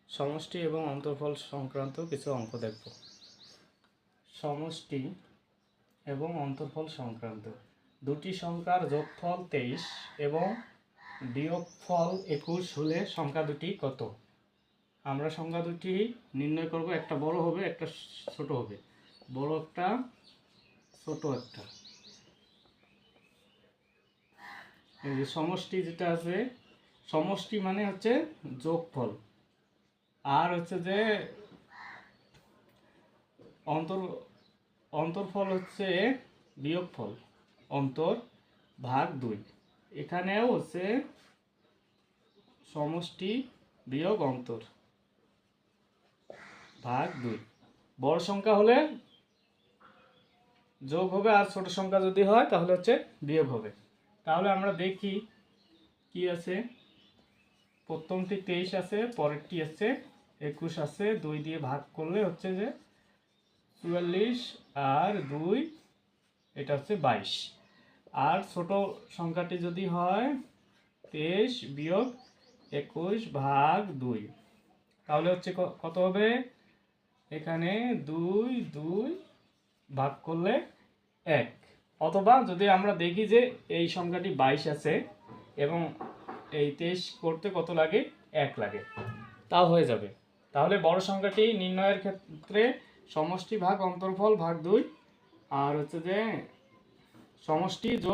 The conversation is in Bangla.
সমষ্টি এবং অন্তর্ফল সংক্রান্ত কিছু অঙ্ক দেখব। সমষ্টি এবং অন্তর্ফল সংক্রান্ত দুটি সংখ্যার যোগফল 23 এবং বিয়োগফল 21 হলে সংখ্যা দুটি কত? আমরা সংখ্যা দুটি নির্ণয় করব। একটা বড় হবে, একটা ছোট হবে। বড় একটা, ছোট একটা। এই যে সমষ্টি যেটা আছে, সমষ্টি মানে হচ্ছে যোগফল, আর হচ্ছে যে অন্তর্ফল হচ্ছে বিয়োগফল। অন্তর ভাগ 2। এখানেও হচ্ছে সমষ্টি বিয়োগ অন্তর ভাগ 2। বড় সংখ্যা হলে যোগ হবে, আর ছোট সংখ্যা যদি হয় তাহলে হচ্ছে বিয়োগ হবে। তাহলে আমরা দেখি কি আছে। প্রথমটি 23 আছে, পরেরটি আছে 21 আছে। 2 দিয়ে ভাগ করলে হচ্ছে যে 44, আর 2 এটা হচ্ছে 22। আর ছোট সংখ্যাটি যদি হয় 23 বিয়োগ 21 ভাগ 2, তাহলে হচ্ছে কত হবে? এখানে 2 2 ভাগ করলে 1। অথবা যদি আমরা দেখি যে এই সংখ্যাটি 22 আছে এবং এই 23 করতে কত লাগে? 1 লাগে, তাও হয়ে যাবে। তাহলে বড় সংখ্যাটি নির্ণয়ের ক্ষেত্রে সমষ্টি ভাগ অন্তর্ফল ভাগ 2, আর হচ্ছে যে সমষ্টি যোগ